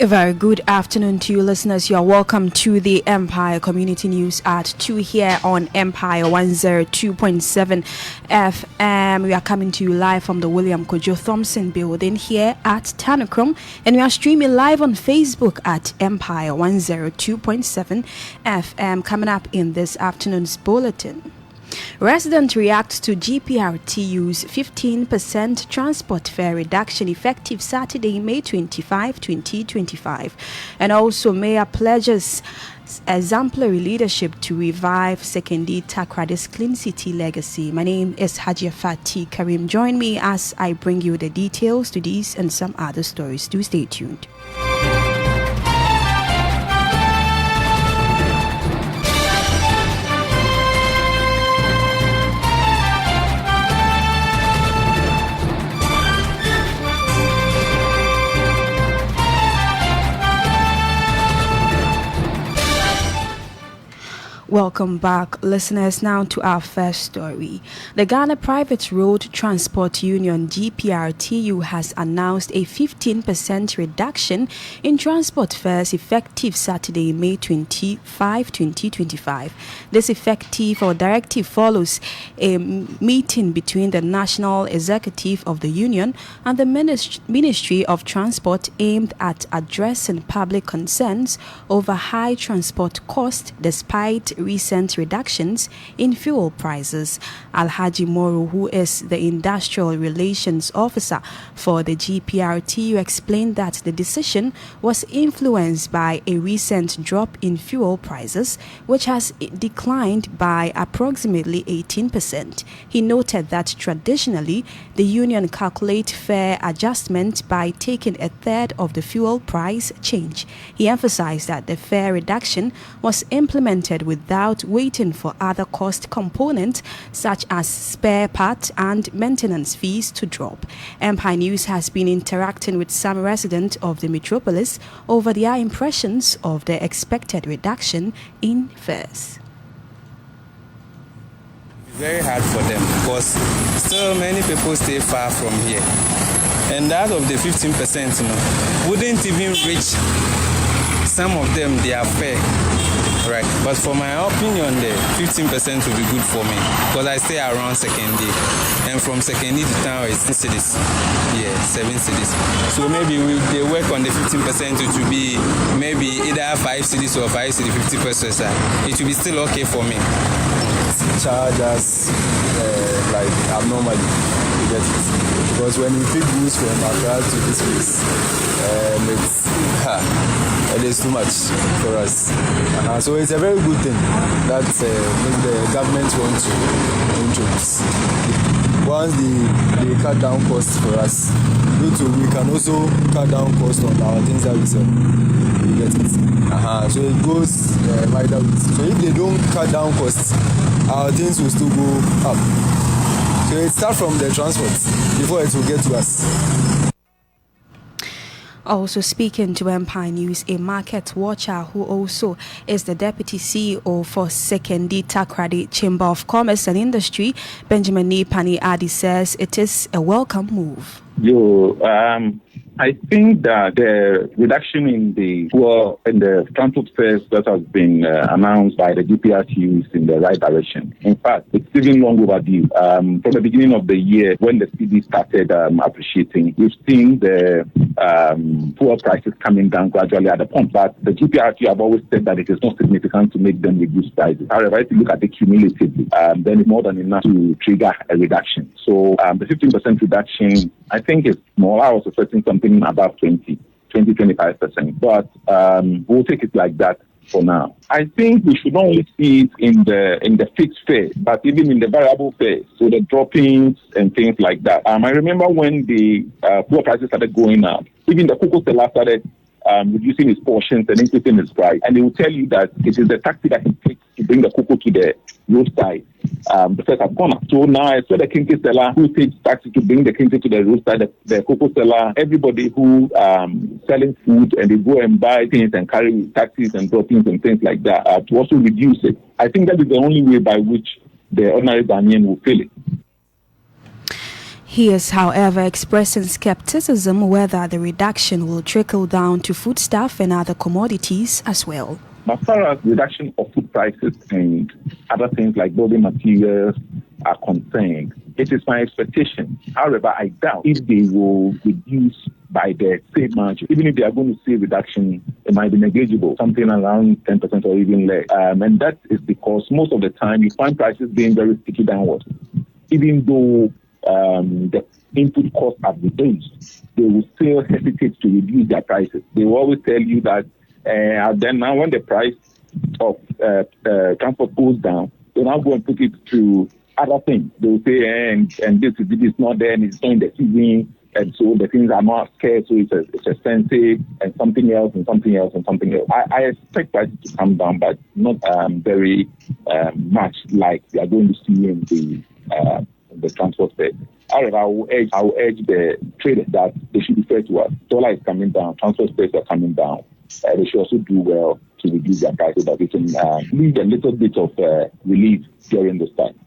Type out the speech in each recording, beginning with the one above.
A very good afternoon to you, listeners. You are welcome to the Empire Community News at 2 here on Empire 102.7 FM. We are coming to you live from the William Kojo Thompson building here at Tanukrum, and we are streaming live on Facebook at Empire 102.7 FM. Coming up in this afternoon's bulletin. Residents react to GPRTU's 15% transport fare reduction effective Saturday, May 25, 2025. And also, Mayor pledges exemplary leadership to revive Sekondi Takrade's Clean City legacy. My name is Hajia Fati Karim. Join me as I bring you the details to these and some other stories. Do stay tuned. Welcome back, listeners. Now to our first story. The Ghana Private Road Transport Union GPRTU has announced a 15% reduction in transport fares effective Saturday, May 25, 2025. This effective or directive follows a meeting between the National Executive of the Union and the Ministry of Transport aimed at addressing public concerns over high transport costs despite recent reductions in fuel prices. Alhaji Moro, who is the Industrial Relations Officer for the GPRTU, explained that the decision was influenced by a recent drop in fuel prices, which has declined by approximately 18%. He noted that traditionally, the union calculates fare adjustment by taking a third of the fuel price change. He emphasized that the fare reduction was implemented without waiting for other cost components such as spare parts and maintenance fees to drop. Empire News has been interacting with some residents of the metropolis over their impressions of the expected reduction in fares. Very hard for them because still many people stay far from here, and out of the 15%, wouldn't even reach some of them their fare. Right, but for my opinion, the 15% will be good for me because I stay around Sekondi, and from Sekondi to town is 7 cities. Yeah, 7 cities. So maybe they work on the 15%, it will be maybe either 5 cities or 5 cities, 50%. It will be still okay for me. Charge us like abnormally, you get it. Because when we pick goods from Accra to this place, it is too much for us. So it's a very good thing that the government wants to introduce. Once they cut down costs for us, we can also cut down costs on our things that we sell. You get it? So it goes wider. So if they don't cut down costs, our things will still go up. So it starts from the transport before it will get to us. Also speaking to Empire News, a market watcher who also is the Deputy CEO for Sekondi Takrade Chamber of Commerce and Industry, Benjamin Nipani Adi, says it is a welcome move. I think that the reduction in the fuel and the transport fares that has been announced by the GPRTU is in the right direction. In fact, it's even long overdue. From the beginning of the year, when the CD started appreciating, we've seen the fuel prices coming down gradually at the pump. But the GPRTU have always said that it is not significant to make them reduce prices. However, if you look at it cumulatively, then it's more than enough to trigger a reduction. So the 15% reduction, I think, is more. I was expecting something about 25%. But we'll take it like that for now. I think we should not only see it in the fixed fare, but even in the variable fare, so the droppings and things like that. I remember when the fuel prices started going up, even the cocoa seller started reducing his portions and increasing his price. And they will tell you that it is the taxi that he takes to bring the cocoa to the roadside. The first have gone up. So now I saw the kinky seller who takes taxi to bring the kinky to the roadside, the cocoa seller, everybody who selling food, and they go and buy things and carry taxis and droppings and things like that to also reduce it. I think that is the only way by which the ordinary Ghanaian will feel it. He is, however, expressing skepticism whether the reduction will trickle down to foodstuff and other commodities as well. As far as reduction of food prices and other things like building materials are concerned, it is my expectation. However, I doubt if they will reduce by the same margin. Even if they are going to see reduction, it might be negligible, something around 10% or even less. And that is because most of the time you find prices being very sticky downwards. Even though the input costs are reduced, they will still hesitate to reduce their prices. They will always tell you that then now when the price of transport goes down, they now go and put it to other things. They will say, and this is not there, and it's not in the season, and so the things are not scarce, so it's expensive, and something else, and something else, and something else. I expect prices to come down, but not very much like we are going to see in the transport sector. However, I will urge the traders that they should be fair to us. Dollar is coming down, transport prices are coming down. They should also do well to reduce their prices so that we can leave a little bit of relief during this time.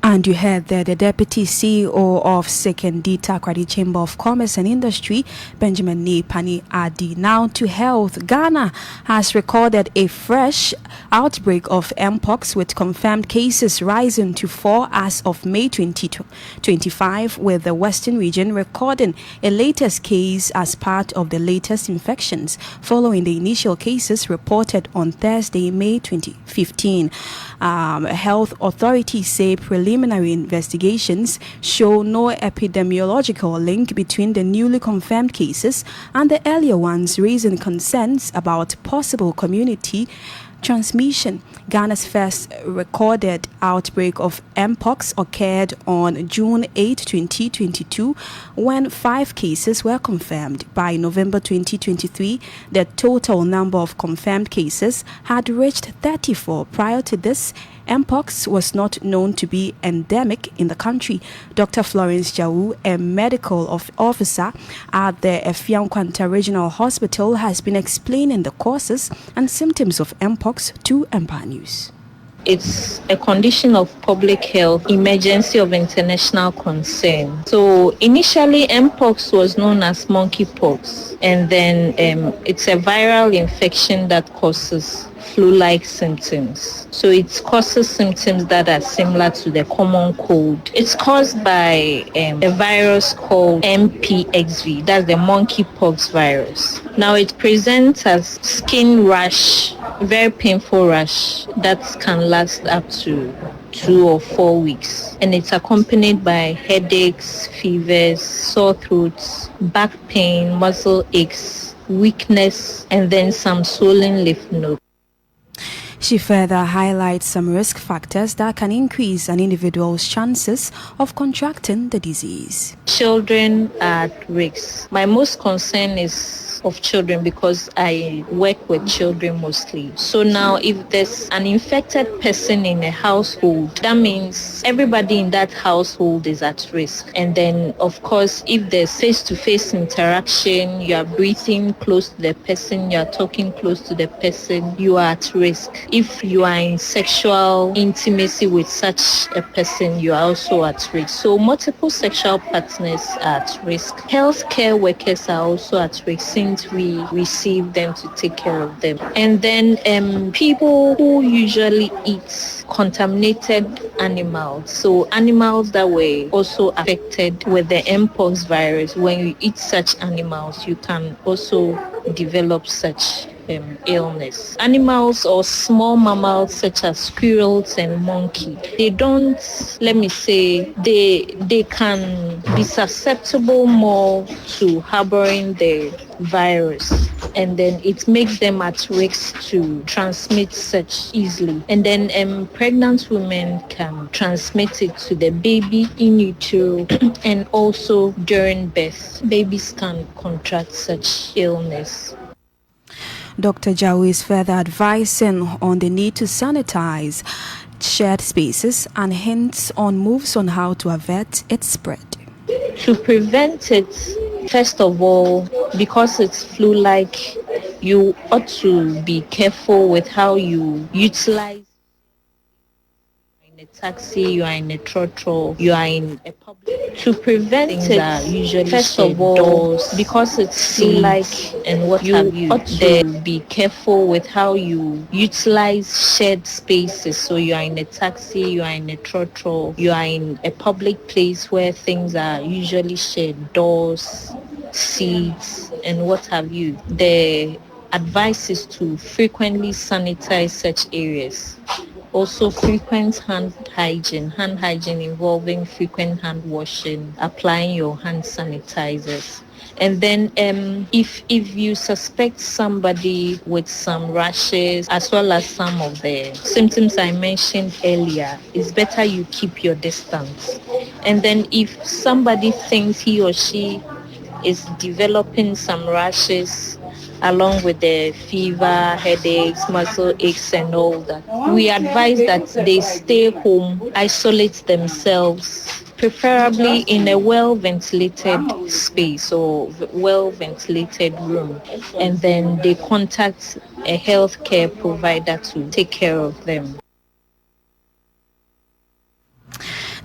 And you heard there the Deputy CEO of Sekendita Takoradi Chamber of Commerce and Industry, Benjamin Nepani Adi. Now to health. Ghana has recorded a fresh outbreak of Mpox with confirmed cases rising to 4 as of May 2025, with the Western region recording a latest case as part of the latest infections, following the initial cases reported on Thursday, May 2015. Health authorities say preliminary investigations show no epidemiological link between the newly confirmed cases and the earlier ones, raising concerns about possible community transmission. Ghana's first recorded outbreak of Mpox occurred on June 8, 2022, when 5 cases were confirmed. By November 2023, the total number of confirmed cases had reached 34. Prior to this, Mpox was not known to be endemic in the country. Dr. Florence Jawu, a medical officer at the Efiankwanta Regional Hospital, has been explaining the causes and symptoms of Mpox to Empire News. It's a condition of public health emergency of international concern. So initially Mpox was known as monkeypox, and then it's a viral infection that causes flu-like symptoms. So it causes symptoms that are similar to the common cold. It's caused by a virus called MPXV, that's the monkeypox virus. Now it presents as skin rash, very painful rash that can last up to 2 or 4 weeks, and it's accompanied by headaches, fevers, sore throats, back pain, muscle aches, weakness, and then some swollen lymph nodes. She further highlights some risk factors that can increase an individual's chances of contracting the disease. Children are at risk. My most concern is of children because I work with children mostly. So now if there's an infected person in a household, that means everybody in that household is at risk. And then of course, if there's face-to-face interaction, you are breathing close to the person, you are talking close to the person, you are at risk. If you are in sexual intimacy with such a person, you are also at risk. So multiple sexual partners are at risk. Healthcare workers are also at risk since we receive them to take care of them. And then people who usually eat contaminated animals, so animals that were also affected with the Mpox virus, when you eat such animals, you can also develop such illness. Animals or small mammals such as squirrels and monkey, they don't, let me say, they can be susceptible more to harboring the virus, and then it makes them at risk to transmit such easily. And then pregnant women can transmit it to the baby in utero and also during birth. Babies can contract such illness. Dr. Jawu is further advising on the need to sanitize shared spaces and hints on moves on how to avert its spread. To prevent it, first of all, because it's flu-like, you ought to be careful with how you utilize a taxi, you are in a trotro, you are in a public. To prevent it, usually first of all, because it's like and what you have you, ought to be careful with how you utilize shared spaces. So you are in a taxi, you are in a trotro, you are in a public place where things are usually shared, doors, seats, and what have you. The advice is to frequently sanitize such areas. Also, frequent hand hygiene involving frequent hand washing, applying your hand sanitizers. And then if you suspect somebody with some rashes as well as some of the symptoms I mentioned earlier, it's better you keep your distance. And then if somebody thinks he or she is developing some rashes along with the fever, headaches, muscle aches and all that, we advise that they stay home, isolate themselves, preferably in a well-ventilated space or well-ventilated room, and then they contact a healthcare provider to take care of them.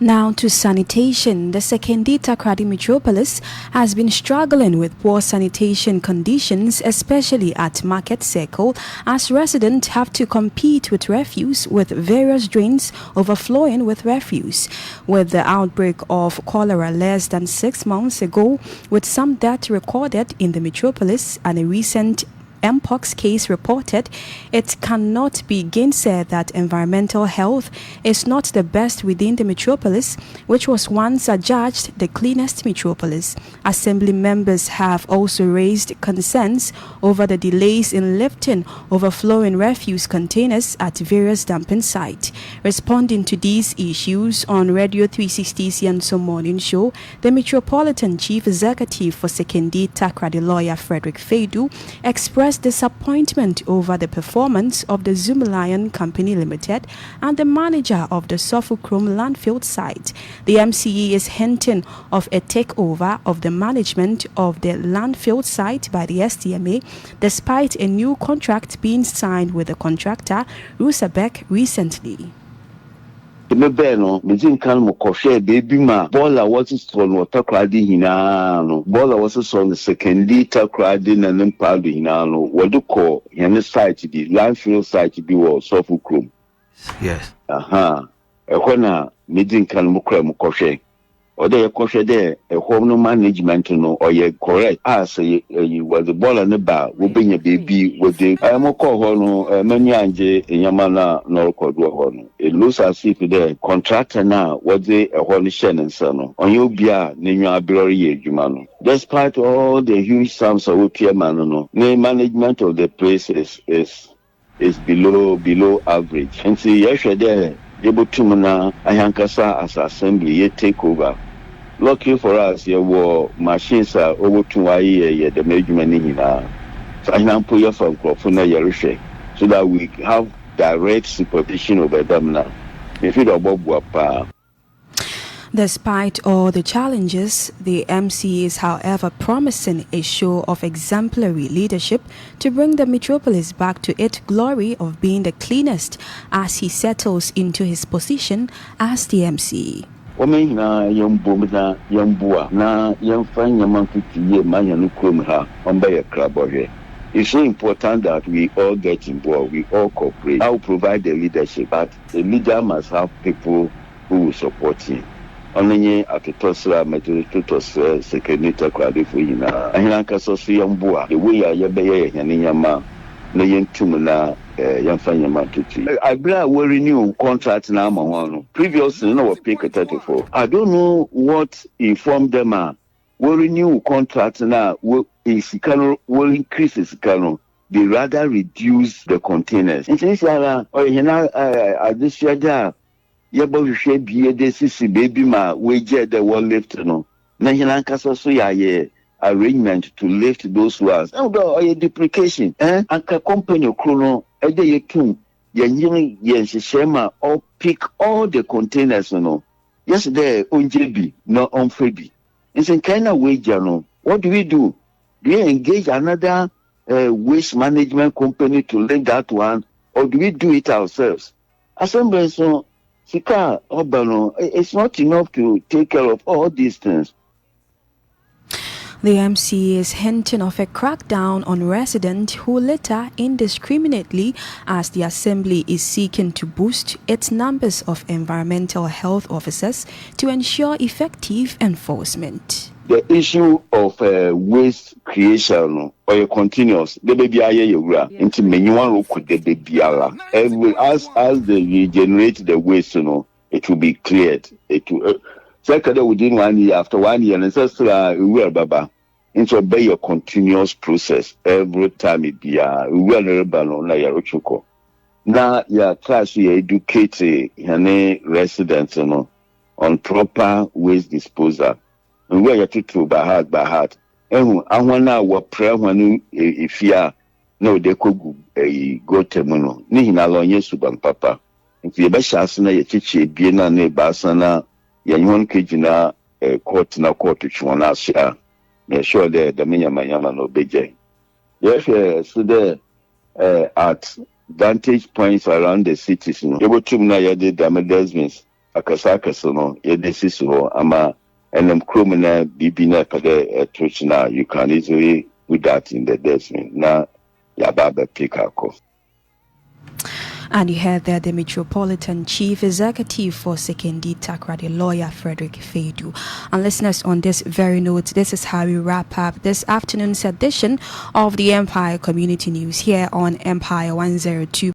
Now to sanitation. The Sekondi Takoradi metropolis has been struggling with poor sanitation conditions, especially at Market Circle, as residents have to compete with refuse, with various drains overflowing with refuse. With the outbreak of cholera less than 6 months ago, with some death recorded in the metropolis and a recent Mpox case reported, it cannot be gainsaid that environmental health is not the best within the metropolis, which was once adjudged the cleanest metropolis. Assembly members have also raised concerns over the delays in lifting overflowing refuse containers at various dumping sites. Responding to these issues on Radio 360's Yanso Morning Show, the Metropolitan Chief Executive for Sekondi Takoradi, lawyer Frederick Feidu, expressed disappointment over the performance of the Zoom Lion Company Limited and the manager of the Sofochrome landfill site. The MCE is hinting of a takeover of the management of the landfill site by the STMA, despite a new contract being signed with the contractor, Rusabek, recently. Mebeno, Mijinkan Mokoshe, baby ma, Bola was on Takradi Hinano, Bola was on the Sekondi Takoradi and then Padu Hinano, what do call Yana site, the landfill site to be all Sofochrome. Yes. Ehona, Mijinkan Mokoshe. Or they koshe there a home management no or ye correct as you was the ball and the bar will be a baby with the Moko many anje in Yamana no Kodu. It looks as if the contractor now was a holy Shannon son on you bia Nina Abirori Jumano. Despite all the huge sums of Piamano, the management of the place is below average. And see yesterday Yebutumana Ayankasa as assembly ye take over. Lucky for us, your machines are over 2 years, the management in so I now put you from Crofuna Yerishe so that we have direct supervision over them now. If you don't Bob. Despite all the challenges, the MC is, however, promising a show of exemplary leadership to bring the metropolis back to its glory of being the cleanest as he settles into his position as the MC. Na Yambumna Yambua, na Yamfan Yamanki, Mayanukrum, Ombaya Kraboje. It's so important that we all get involved, we all cooperate. I will provide the leadership, but the leader must have people who will support him. Only at the Tosra, Metrotos, Sekondi Takoradi for you now. I like us also Yambua, the way I yabay and Yama, no Yantumana. I will renew contract now. Previously, no was pick 34. I don't know what informed them are. Will renew contract now. Will increase its canon. They rather reduce the containers. And since this year, you should be a DCC baby ma wage the one lift no. Nahilanka so ya arrangement to lift those ones. Oh, a duplication. Anka company chrono. Ede yetum yenyin yenshema or pick all the containers no. Yesterday onjebi no onfebi. It's in kind of way no. What do? Do we engage another waste management company to lift that one, or do we do it ourselves? Assembly so Sika Obano, it's not enough to take care of all these things. The MC is hinting of a crackdown on residents who litter indiscriminately as the Assembly is seeking to boost its numbers of environmental health officers to ensure effective enforcement. The issue of waste creation or continuous, the baby into many one could the baby as they regenerate the waste, it will be cleared. It will. Second, within 1 year, after 1 year, and so we are baba. Into obey a continuous process every time it be we are baba na yarochoko. Now your class you educate residents on proper waste disposal. And we are to by heart. And I want now what prayer when if you are no they could go temuno. Ni na lo yesu ban papa. If you be chance na ye chichi bi na ne basana yanyon kejina court na court chwana sia me sure the manyama no beje yes so there at vantage points around the cities no able to na ya de damagement akasaka so no ye de siso ama enem krom na bibi na pade touch na you can easily with that in the desmond na ya baba pick ako. And you heard there the Metropolitan Chief Executive for Sekendi Takra, the lawyer Frederick Fedu. And listeners, on this very note, this is how we wrap up this afternoon's edition of the Empire Community News here on Empire 102.